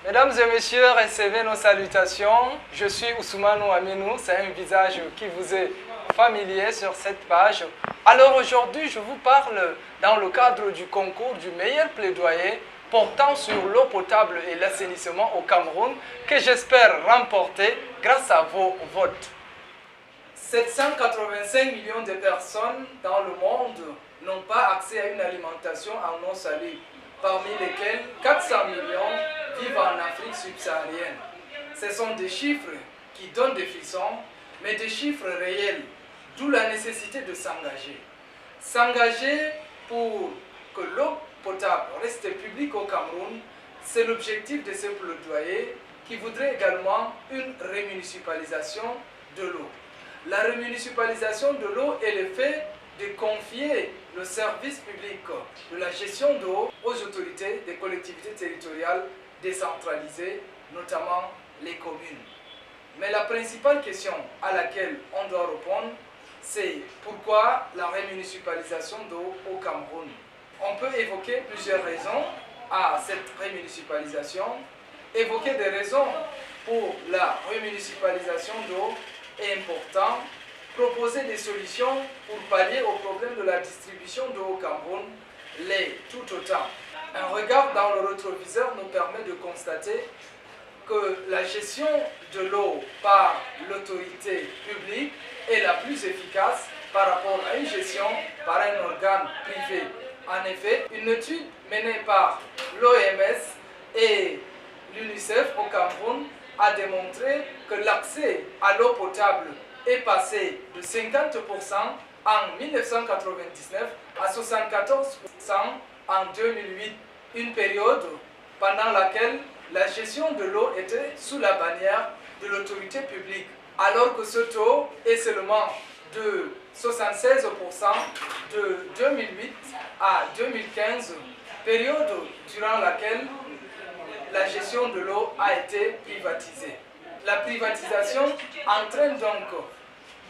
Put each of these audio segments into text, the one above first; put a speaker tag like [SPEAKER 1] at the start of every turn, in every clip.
[SPEAKER 1] Mesdames et messieurs, recevez nos salutations. Je suis Ousmane Aminou, c'est un visage qui vous est familier sur cette page. Alors aujourd'hui, je vous parle dans le cadre du concours du meilleur plaidoyer portant sur l'eau potable et l'assainissement au Cameroun que j'espère remporter grâce à vos votes. 785 millions de personnes dans le monde n'ont pas accès à une alimentation en eau salubre, parmi lesquelles 400 millions vivent en Afrique subsaharienne. Ce sont des chiffres qui donnent des frissons, mais des chiffres réels, d'où la nécessité de s'engager. S'engager pour que l'eau potable reste publique au Cameroun, c'est l'objectif de ce plaidoyer qui voudrait également une remunicipalisation de l'eau. La remunicipalisation de l'eau est le fait de confier le service public de la gestion d'eau aux autorités des collectivités territoriales décentralisées, notamment les communes. Mais la principale question à laquelle on doit répondre, c'est pourquoi la remunicipalisation d'eau au Cameroun? On peut évoquer plusieurs raisons à cette remunicipalisation. Évoquer des raisons pour la remunicipalisation d'eau est important. Proposer des solutions pour pallier au problème de la distribution d'eau au Cameroun l'est tout autant. Un regard dans le rétroviseur nous permet de constater que la gestion de l'eau par l'autorité publique est la plus efficace par rapport à une gestion par un organe privé. En effet, une étude menée par l'OMS et l'UNICEF au Cameroun a démontré que l'accès à l'eau potable est passé de 50% en 1999 à 74% en 2008, une période pendant laquelle la gestion de l'eau était sous la bannière de l'autorité publique, alors que ce taux est seulement de 76% de 2008 à 2015, période durant laquelle la gestion de l'eau a été privatisée. La privatisation entraîne donc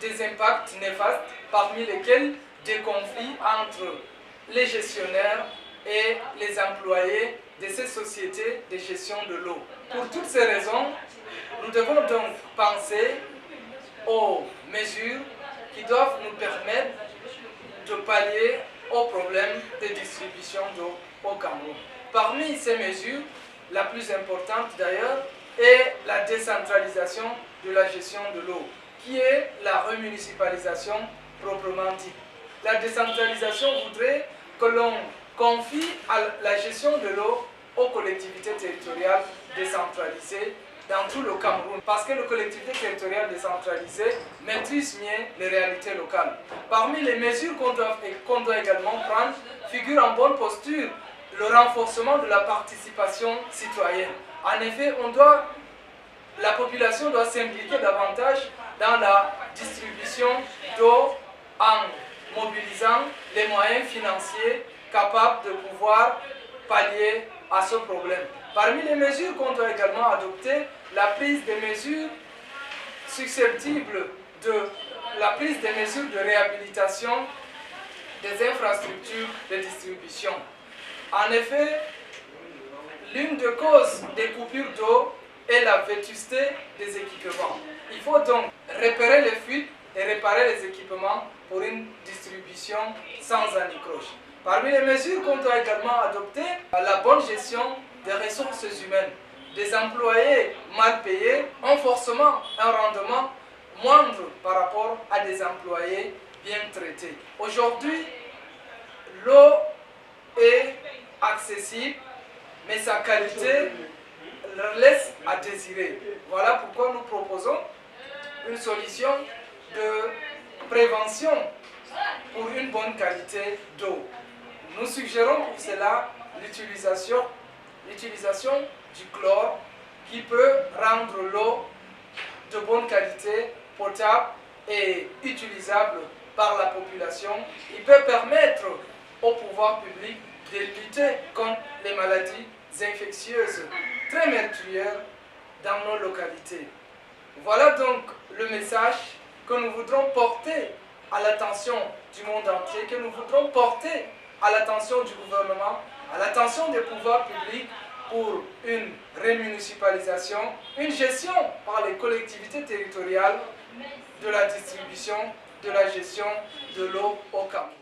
[SPEAKER 1] des impacts néfastes, parmi lesquels des conflits entre les gestionnaires et les employés de ces sociétés de gestion de l'eau. Pour toutes ces raisons, nous devons donc penser aux mesures qui doivent nous permettre de pallier aux problèmes de distribution d'eau au Cameroun. Parmi ces mesures, la plus importante d'ailleurs est la décentralisation de la gestion de l'eau, qui est la remunicipalisation proprement dite. La décentralisation voudrait que l'on confie à la gestion de l'eau aux collectivités territoriales décentralisées dans tout le Cameroun, parce que les collectivités territoriales décentralisées maîtrisent mieux les réalités locales. Parmi les mesures qu'on doit également prendre figure en bonne posture le renforcement de la participation citoyenne. En effet, la population doit s'impliquer davantage dans la distribution d'eau en mobilisant les moyens financiers capables de pouvoir pallier à ce problème. Parmi les mesures qu'on doit également adopter, la prise des mesures susceptibles de réhabilitation des infrastructures de distribution. En effet, l'une des causes des coupures d'eau est la vétusté des équipements. Il faut donc repérer les fuites et réparer les équipements pour une distribution sans anicroche. Parmi les mesures qu'on doit également adopter, la bonne gestion des ressources humaines. Des employés mal payés ont forcément un rendement moindre par rapport à des employés bien traités. Aujourd'hui, l'eau est accessible, mais sa qualité laisse à désirer. Voilà pourquoi nous proposons une solution de prévention pour une bonne qualité d'eau. Nous suggérons pour cela l'utilisation du chlore qui peut rendre l'eau de bonne qualité, potable et utilisable par la population. Il peut permettre au pouvoir public de lutter contre les maladies infectieuses très meurtrières dans nos localités. Voilà donc le message que nous voudrons porter à l'attention du monde entier, que nous voudrons porter à l'attention du gouvernement, à l'attention des pouvoirs publics pour une remunicipalisation, une gestion par les collectivités territoriales de la distribution, de la gestion de l'eau au Cameroun.